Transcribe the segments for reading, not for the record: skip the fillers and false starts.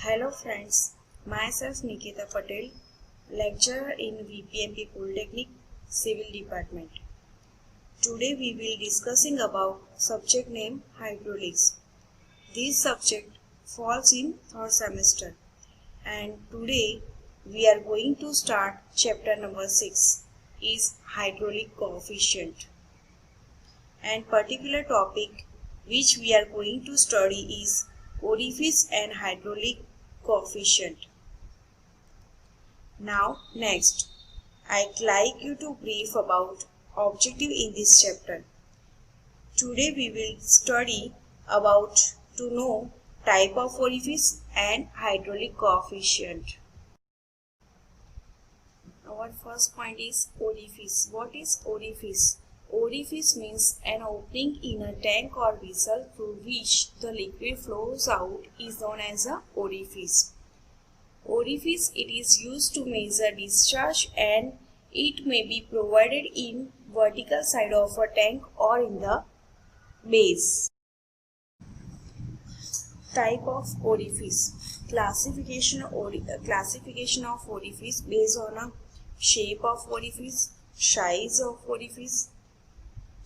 Hello friends, myself Nikita Patel, lecturer in VPMP Polytechnic Civil Department. Today we will discussing about subject name hydraulics. This subject falls in third semester and today we are going to start chapter number 6 is hydraulic coefficient. And particular topic which we are going to study is orifice and hydraulic coefficient. Now next, I'd like you to brief about objective in this chapter. Today we will study about to know type of orifice and hydraulic coefficient. Our first point is orifice. What is orifice? Orifice means an opening in a tank or vessel through which the liquid flows out is known as a orifice. Orifice, it is used to measure discharge and it may be provided in vertical side of a tank or in the base. Type of orifice. Classification of orifice based on a shape of orifice, size of orifice,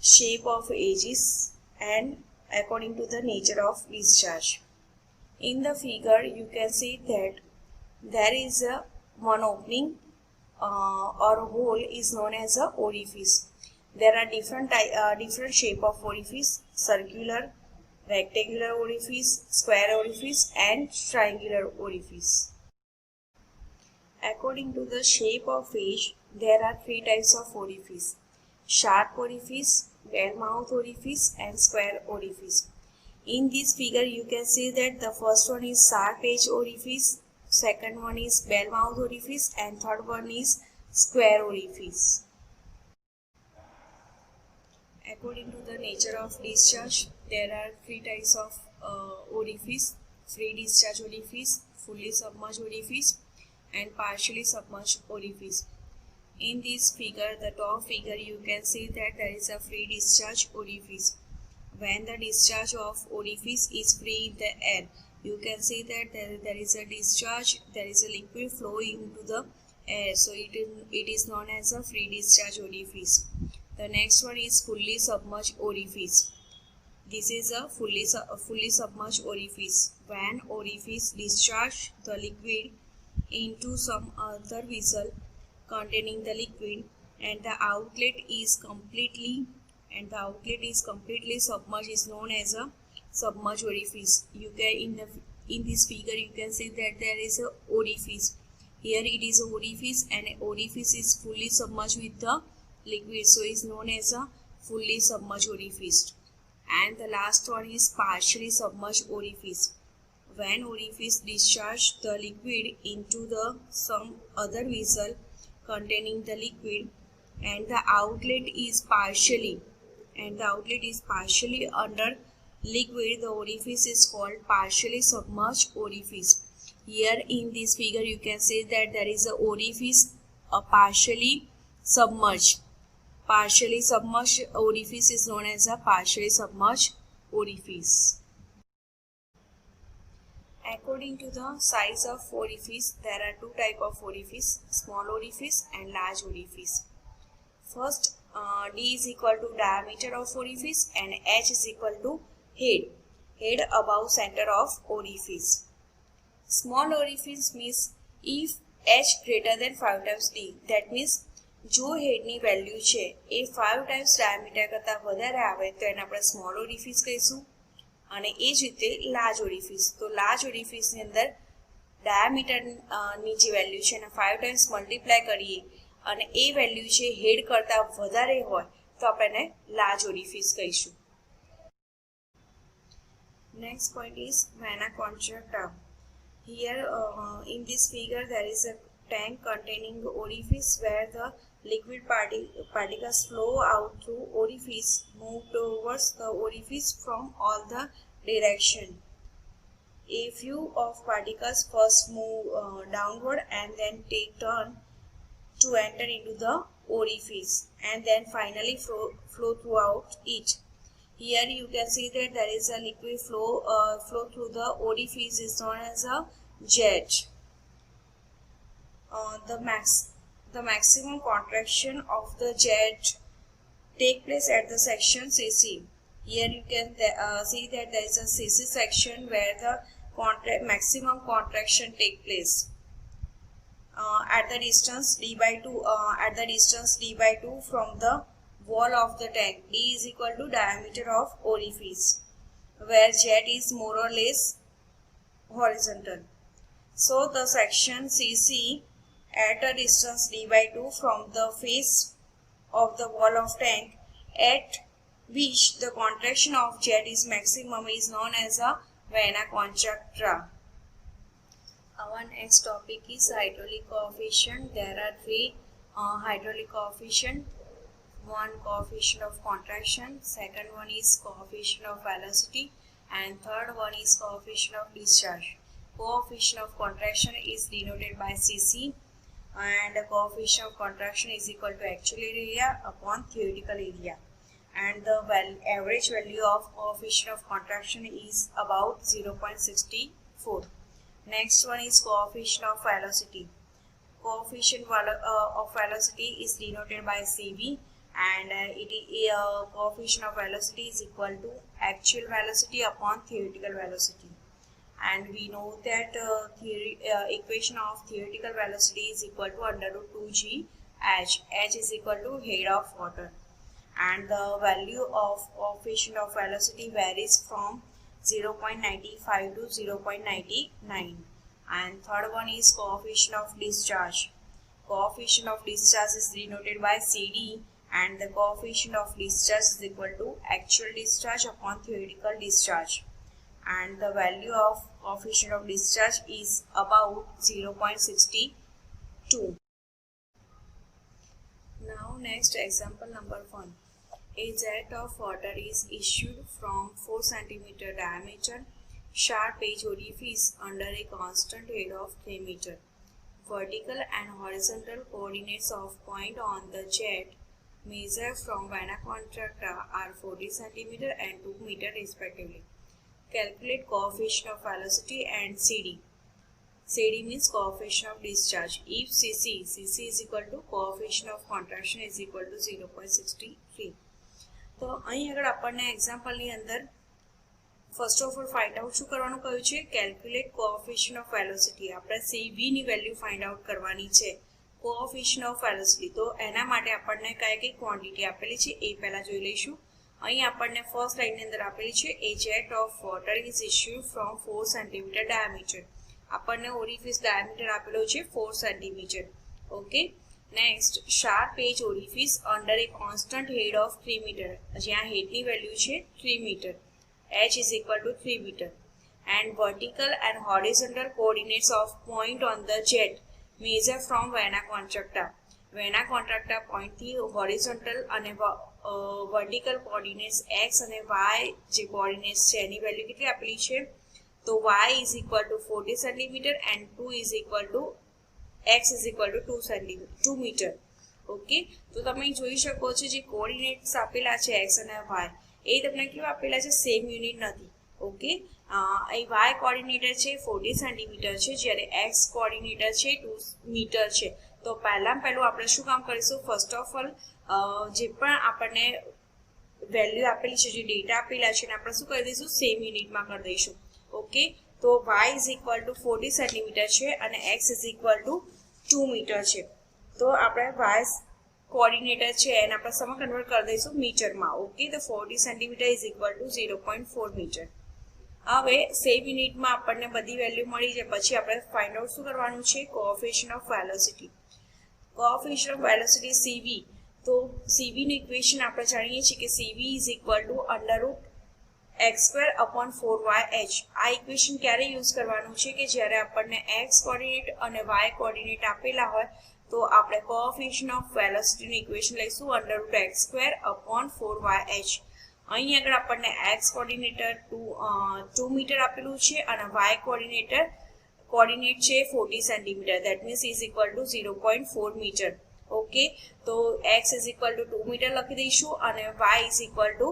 shape of edges and according to the nature of discharge. In the figure you can see that there is a one opening or hole is known as a orifice. There are different shape of orifice: circular, rectangular orifice, square orifice and triangular orifice. According to the shape of edge, there are three types of orifice: sharp orifice, bell mouth orifice and square orifice. In this figure you can see that the first one is sharp edge orifice, second one is bell mouth orifice and third one is square orifice. According to the nature of discharge, there are three types of orifice: free discharge orifice, fully submerged orifice and partially submerged orifice. In this figure, the top figure, you can see that there is a free discharge orifice. When the discharge of orifice is free in the air, you can see that there is a discharge, there is a liquid flowing into the air, so it is known as a free discharge orifice. The next one is fully submerged orifice. This is a fully submerged orifice. When orifice discharge the liquid into some other vessel containing the liquid and the outlet is completely submerged is known as a submerged orifice. You can in this figure you can see that there is a orifice. Here it is a orifice and orifice is fully submerged with the liquid, so is known as a fully submerged orifice. And the last one is partially submerged orifice. When orifice discharge the liquid into the some other vessel containing the liquid and the outlet is partially under liquid, the orifice is called partially submerged orifice. Here in this figure you can see that there is a orifice, a partially submerged orifice is known as a partially submerged orifice. According to the size of orifice, there are two types of orifice: small orifice and large orifice. First, D is equal to diameter of orifice and H is equal to head above center of orifice. Small orifice means if H greater than 5 times D, that means જો હેડની value છે એ 5 times diameter કરતાં વધારે આવે તો એને આપણે small orifice કહીશું. અને એ જ રીતે લાર્જ ઓરિફિસ, તો લાર્જ ઓરિફિસની અંદર ડાયામીટરની જે વેલ્યુ છે એને 5 times મલ્ટીપ્લાય કરીએ અને એ વેલ્યુ છે હેડ કરતાં વધારે હોય તો આપણે એને લાર્જ ઓરિફિસ કહીશું. Next point is vena contracta. Here in this figure there is a tank containing orifice where the liquid particles flow out through orifice, move towards the orifice from all the direction. A few of particles first move downward and then take turn to enter into the orifice and then finally flow throughout it. Here you can see that there is a liquid flow through the orifice is known as a jet. The maximum contraction of the jet take place at the section CC. Here you can see that there is a CC section where the maximum contraction take place. At the distance d by 2 from the wall of the tank. D is equal to diameter of orifice, where jet is more or less horizontal. So the section CC at a distance d by 2 from the face of the wall of tank at which the contraction of jet is maximum is known as a vena contracta. Our next topic is hydraulic coefficient. There are three hydraulic coefficient. One coefficient of contraction, second one is coefficient of velocity, and third one is coefficient of discharge. Coefficient of contraction is denoted by Cc, and the coefficient of contraction is equal to actual area upon theoretical area, and the average value of coefficient of contraction is about 0.64. Next one is coefficient of velocity. Coefficient of velocity is denoted by Cv, and coefficient of velocity is equal to actual velocity upon theoretical velocity. And we know that equation of theoretical velocity is equal to under root 2g h. H is equal to head of water, and the value of coefficient of velocity varies from 0.95 to 0.99. And third one is coefficient of discharge. Coefficient of discharge is denoted by CD, and the coefficient of discharge is equal to actual discharge upon theoretical discharge, and the value of coefficient of discharge is about 0.62. Now next, example number 1. A jet of water is issued from 4 cm diameter sharp edge orifice under a constant head of 3 meter. Vertical and horizontal coordinates of point on the jet measure from vena contracta are 40 cm and 2 meter respectively. Calculate coefficient of velocity and CD. CD means coefficient of discharge. If CC is equal to coefficient of contraction is equal to 0.63. તો અહીં આગળ આપણને એક્ઝામ્પલની અંદર first of all find out શું કરવાનું કહ્યું છે? Calculate coefficient of velocity. આપણે CV ની વેલ્યુ ફાઇન્ડ આઉટ કરવાની છે. કોએફિશિયન્ટ ઓફ વેલોસિટી, તો એના માટે આપણને કઈ ક્વોન્ટિટી આપેલી છે એ પહેલા જોઈ લઈશું. અહીં આપણને ફર્સ્ટ લાઇનની અંદર આપેલી છે એ jet of water is issued from 4 cm diameter. આપણને ઓરિફિસ ડાયામીટર આપેલો છે 4 cm. Okay. Next, sharp edge orifice under a constant head of 3 meter. જ્યાં headની value છે 3 meter. H is equal to 3 meter. And vertical and horizontal coordinates of point on the jet measure from vena contracta. Vena contracta point થી horizontal અને vertical coordinates x અને y જે coordinates છે એની value કેટલી આપેલી છે? તો y is equal to 40 cm and 2 is equal to x is equal to 2 meter. Okay. તો તમે જોઈ શકો છો જે કોઓર્ડિનેટ્સ આપેલા છે x અને y એ તમને કેવા આપેલા છે? સેમ યુનિટ નથી. ઓકે. એ y કોઓર્ડિનેટર છે 40 સેન્ટીમીટર છે, જ્યારે x કોઓર્ડિનેટર છે 2 મીટર છે. તો પહેલું આપણે શું કામ કરીશું? ફર્સ્ટ ઓફ ઓલ જે પણ આપણને વેલ્યુ આપેલી છે, જે ડેટા આપેલા છે એને આપણે શું કરી દઈશું? સેમ યુનિટમાં કરી દઈશું. ઓકે. તો y is equal to 40 centimetre છે અને x is equal to 2 metre છે. તો આપણે y કોઓર્ડિનેટર છે એને આપણે શેમાં કન્વર્ટ કરી દઈશું? મીટરમાં. ઓકે. તો 40 centimetre is equal to 0.4 metre. હવે સેમ યુનિટમાં આપણને બધી વેલ્યુ મળી જાય પછી આપણે ફાઇન્ડ આઉટ શું કરવાનું છે? Coefficient of velocity. Coefficient of velocity CV. તો CV નું ઇક્વેશન આપણે જાણીએ છીએ કે CV is equal to under root x² upon 4yh. આ ઇક્વેશન ક્યારે યુઝ કરવાનું છે? કે જ્યારે આપણને x કોઓર્ડિનેટ અને y કોઓર્ડિનેટ આપેલા હોય તો આપણે કોએફિશિયન્ટ ઓફ વેલોસિટીનું ઇક્વેશન લઈશું under root x² upon 4yh. અહીં આગળ આપણને x કોઓર્ડિનેટર 2 મીટર આપેલું છે અને y કોઓર્ડિનેટ છે 40 centimetre. That means is equal to 0.4 metre. Okay. તો x is equal to 2 metre લખી દઈશું અને y ઇઝ ઇક્વલ ટુ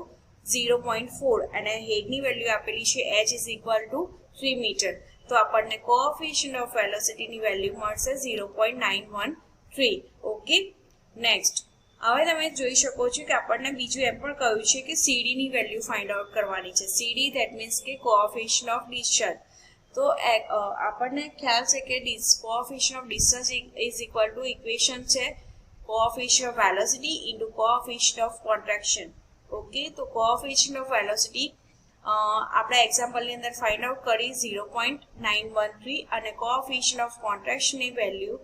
0.4 અને હેડની વેલ્યુ આપેલી છે h is equal to 3 metre. તો આપણને કોએફિશિયન્ટ ઓફ વેલોસિટીની વેલ્યુ મળશે 0.913. ઓકે, નેક્સ્ટ હવે તમે જોઈ શકો છો કે આપણને બીજું એમ પણ કહ્યું છે કે CD ની વેલ્યુ ફાઇન્ડ આઉટ કરવાની છે. CD ધેટ મીન્સ કે કોએફિશિયન્ટ ઓફ ડિસ્ચાર્જ. તો આપણને ખ્યાલ છે કે coefficient of discharge is equal to equation છે coefficient of velocity into coefficient of contraction. Okay, તો કોએફિશિયન્ટ ઓફ વેલોસિટી આપણે એક્ઝામ્પલની અંદર ફાઇન્ડ આઉટ કરી 0.913 અને કોએફિશિયન્ટ ઓફ કોન્ટ્રેક્શનની વેલ્યુ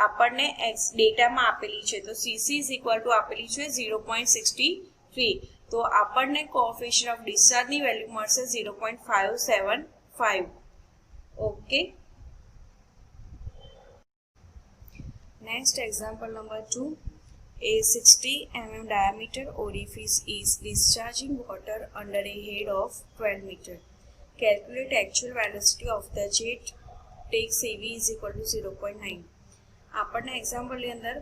આપણને ડેટામાં આપેલી છે. તો CC ઇઝ ઇક્વલ ટુ આપેલી છે 0.63. તો આપણને કોએફિશિયન્ટ ઓફ ડિસ્ચાર્જની વેલ્યુ મળશે 0.575. Okay, next example number 2. A 60 mm diameter orifice is discharging water under a head of 12 meter. Calculate actual velocity of the jet. Take CV is equal to 0.9. આપણને એક્ઝામ્પલની અંદર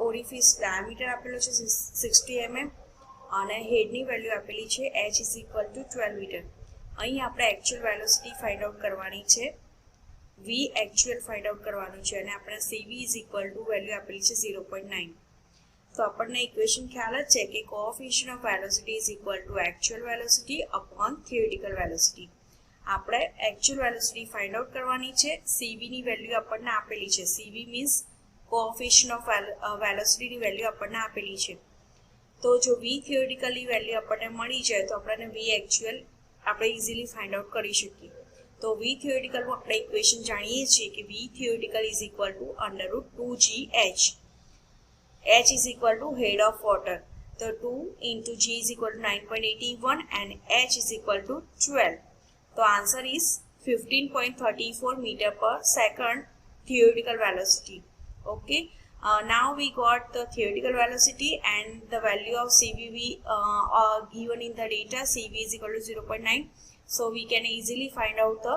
orifice diameter આપેલો છે 60 mm અને હેડની value આપેલી છે h is equal to 12 metre. અહીં આપણે actual velocity find out કરવાની છે, v એકચ્યુઅલ ફાઇન્ડ આઉટ કરવાનું છે અને આપણે CV is equal two value આપેલી છે 0.9. તો આપણને ઇક્વેશન ખ્યાલ જ છે કે coefficient of velocity is equal to actual velocity upon theoretical velocity. આપણે એકચ્યુઅલ વેલોસિટી ફાઇન્ડ આઉટ કરવાની છે, CV ની વેલ્યુ આપણને આપેલી છે. CV મીન્સ કોએફિશિયન્ટ ઓફ વેલોસિટીની વેલ્યુ આપણને આપેલી છે. તો જો v થિયોરિટિકલી વેલ્યુ આપણને મળી જાય તો આપણને v એકચ્યુઅલ આપણે ઇઝીલી ફાઇન્ડ આઉટ કરી શકીએ. તો v થિયોરિટિકલનું આપણે ઇક્વેશન જાણીએ છીએ કે v theoretical is equal two √2gh. h is equal to head of water. So 2 into g is equal to 9.81 and h is equal to 12. So answer is 15.34 meter per second theoretical velocity. Okay. Now we got the theoretical velocity and the value of CVV are given in the data. CV is equal to 0.9. So we can easily find out the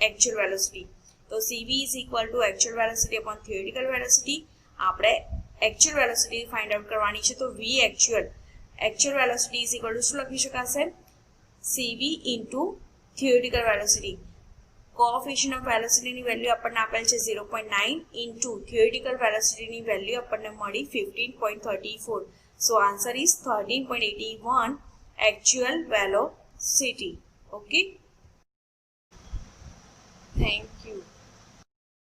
actual velocity. So CV is equal to actual velocity upon theoretical velocity. આપણે actual velocity find out કરવાની છે. તો v actual velocity is equal to શું લખી શકાશે? CV into theoretical velocity. Coefficient of વેલોસિટીની value આપણને આપેલ છે 0.9 into theoretical velocityની વેલ્યુ આપણને મળી 15.34. So answer is 13.81 actual velocity. Okay. Thank you.